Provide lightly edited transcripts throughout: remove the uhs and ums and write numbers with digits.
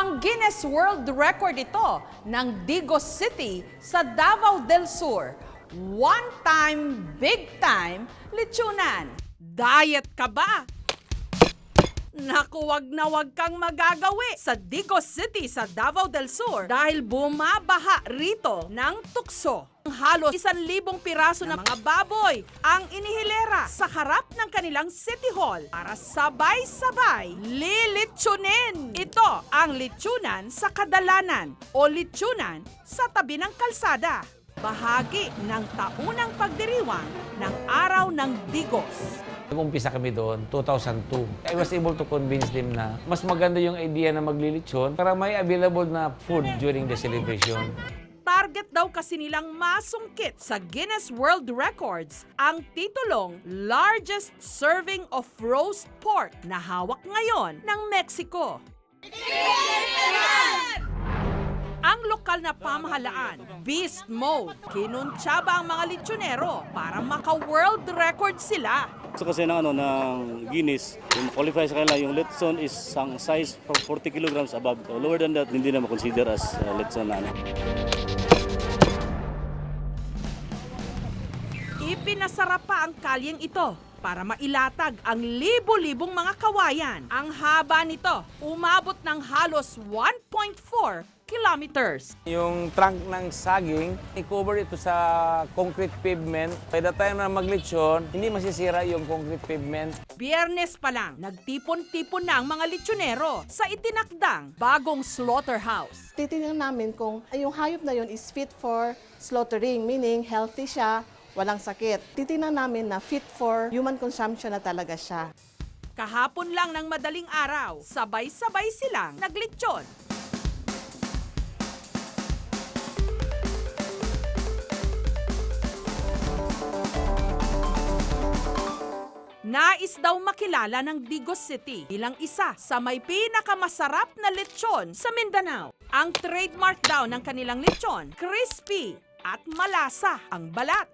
Pang Guinness World Record ito ng Digos City sa Davao del Sur. One time, big time, lechonan. Diet ka ba? Naku, wag na wag kang magagawi sa Digos City sa Davao del Sur dahil bumabaha rito ng tukso. Halos 1,000 piraso ng mga baboy ang inihilera sa harap ng kanilang City Hall para sabay-sabay lilitsunin. Ito ang litsunan sa kadalanan o litsunan sa tabi ng kalsada. Bahagi ng taunang pagdiriwang ng Araw ng Digos. Nag-umpisa kami doon, 2002. I was able to convince them na mas maganda yung idea na maglilitsyon para may available na food during the celebration. Target daw kasi nilang masungkit sa Guinness World Records ang titulong largest serving of roast pork na hawak ngayon ng Mexico. Ang lokal na pamahalaan, beast mode, kinuntsaba ang mga litsonero para maka-world record sila. So kasi ng Guinness, yung qualify sa kanila, yung Letson is ang size from 40 kilograms above. So lower than that, hindi na makonsider as Letson na. Ipinasarap pa ang kalyeng ito para mailatag ang libo-libong mga kawayan. Ang haba nito, umabot ng halos 1.4 kilometers. Yung trunk ng saging, i-cover ito sa concrete pavement. By the time na maglitsyon, hindi masisira yung concrete pavement. Biyernes pa lang, nagtipon-tipon na ang mga litsonero sa itinakdang bagong slaughterhouse. Titingnan namin kung yung hayop na yun is fit for slaughtering, meaning healthy siya, walang sakit. Titingnan namin na fit for human consumption na talaga siya. Kahapon lang ng madaling araw, sabay-sabay silang naglitsyon. Nais daw makilala ng Digos City bilang isa sa may pinakamasarap na lechon sa Mindanao. Ang trademark daw ng kanilang lechon, crispy at malasa ang balat.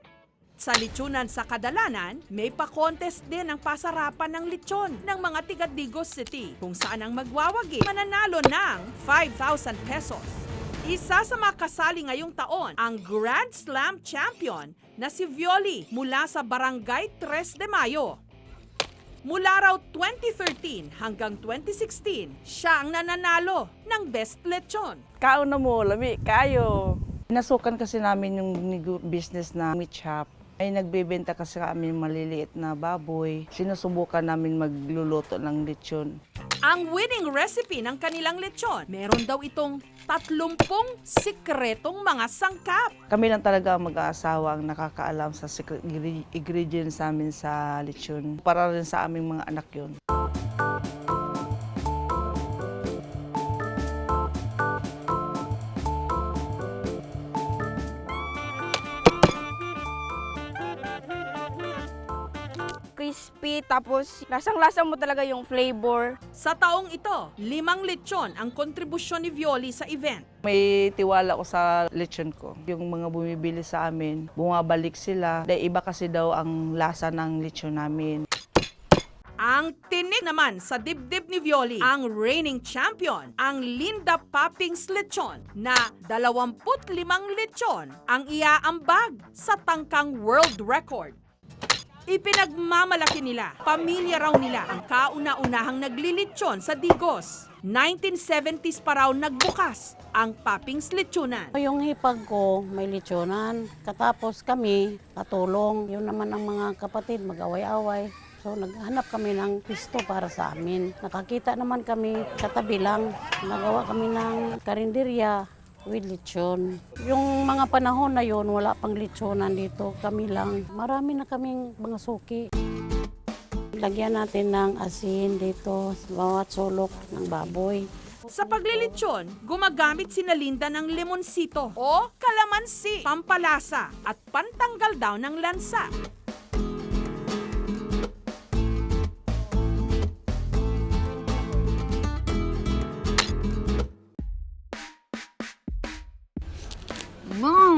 Sa lechonan sa kadalanan, may pa-contest din ang pasarapan ng lechon ng mga tiga Digos City kung saan ang magwawagi mananalo ng 5,000 pesos. Isa sa mga kasali ngayong taon ang Grand Slam champion na si Violi mula sa Barangay 3 de Mayo. Mula raw 2013 hanggang 2016, siya ang nananalo ng Best Lechon. Kauna mo, lami, kayo. Nasukan kasi namin yung business na meat shop. Ay nagbebenta kasi kami maliliit na baboy. Sinusubukan namin magluluto ng lechon. Ang winning recipe ng kanilang lechon, meron daw itong 30 sikretong mga sangkap. Kami lang talaga mag-aasawa ang nakakaalam sa secret ingredients namin sa lechon. Para rin sa aming mga anak yun. Crispy, tapos lasang-lasa mo talaga yung flavor. Sa taong ito, 5 lechon ang kontribusyon ni Violi sa event. May tiwala ko sa lechon ko. Yung mga bumibili sa amin, bumabalik sila. Dahil iba kasi daw ang lasa ng lechon namin. Ang tinik naman sa dibdib ni Violi, ang reigning champion, ang Linda Poppings Lechon na 25 lechon ang iaambag sa tangkang world record. Ipinagmamalaki nila, pamilya raw nila ang kauna-unahang naglilitsyon sa Digos. 1970s pa raw nagbukas ang Poppings Lechonan. Yung hipag ko, may lechonan. Katapos kami, patulong. Yun naman ang mga kapatid, mag-away-away. So naghanap kami ng pisto para sa amin. Nakakita naman kami katabi lang. Nagawa kami ng karinderya with lechon. Yung mga panahon na yun, wala pang lechonan dito. Kami lang. Marami na kaming mga suki. Lagyan natin ng asin dito sa bawat sulok ng baboy. Sa paglilitsyon, gumagamit si Linda ng lemonsito o kalamansi, pampalasa at pantanggal daw ng lansa.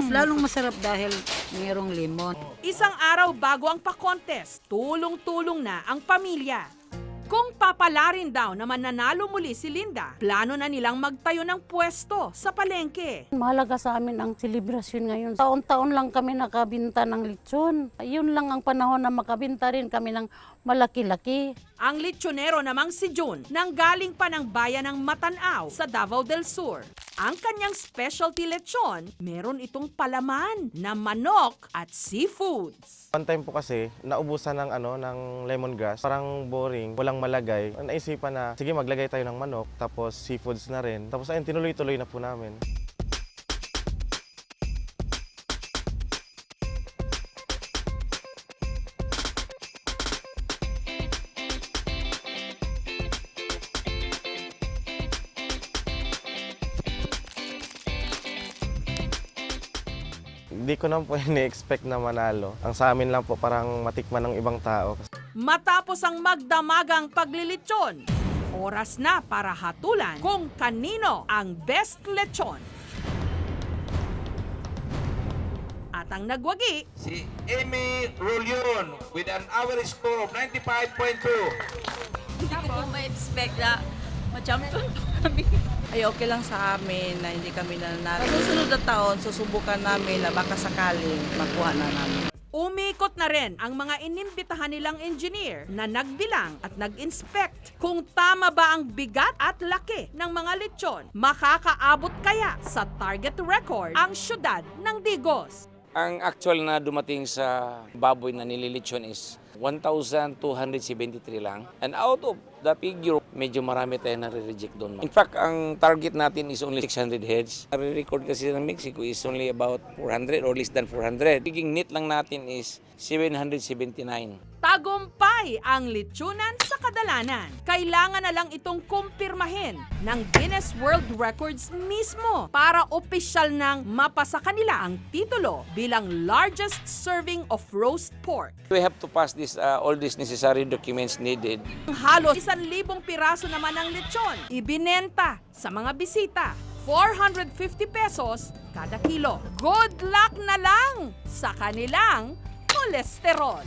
Lalong masarap dahil mayroong lemon. Isang araw bago ang pa-contest, tulong-tulong na ang pamilya. Kung papalarin daw na mananalo muli si Linda, plano na nilang magtayo ng pwesto sa palengke. Mahalaga sa amin ang selebrasyon ngayon. Taon-taon lang kami nakabinta ng lechon. Yun lang ang panahon na makabinta rin kami ng malaki-laki. Ang lechonero namang si June, nanggaling pa ng bayan ng Matanao sa Davao del Sur. Ang kanyang specialty lechon, meron itong palaman na manok at seafoods. One time po kasi, naubusan ng lemongrass. Parang boring, walang malagay. Naisipan na, sige maglagay tayo ng manok, tapos seafoods na rin. Tapos ayun, tinuloy-tuloy na po namin. Hindi ko naman po ini-expect na manalo. Ang sa amin lang po parang matikman ng ibang tao. Matapos ang magdamagang paglilitsyon, oras na para hatulan kung kanino ang best lechon. At ang nagwagi, Si Amy Rolion with an average score of 95.2. Hindi ko po ma-expect na ma-champion kami. Ay okay lang sa amin na hindi kami nananalo. Sa susunod na taon, susubukan namin na baka sakaling makuha na namin. umikot na rin ang mga inimbitahan nilang engineer na nagbilang at nag-inspect kung tama ba ang bigat at laki ng mga lechon. Makakaabot kaya sa target record ang syudad ng Digos. Ang actual na dumating sa baboy na nililitsyon is 1,273 lang. And out of the figure, medyo marami tayo nare-reject doon. In fact, ang target natin is only 600 heads. Nare-record kasi ng Mexico is only about 400 or less than 400. Piging net lang natin is 779. Tagumpay ang lechonan sa kadalanan. Kailangan na lang itong kumpirmahin ng Guinness World Records mismo para opisyal nang mapasa kanila ang titulo bilang largest serving of roast pork. We have to pass this all these necessary documents needed. Halos 1,000 piraso naman ang lechon. Ibinenta sa mga bisita. 450 pesos kada kilo. Good luck na lang sa kanilang kolesterol.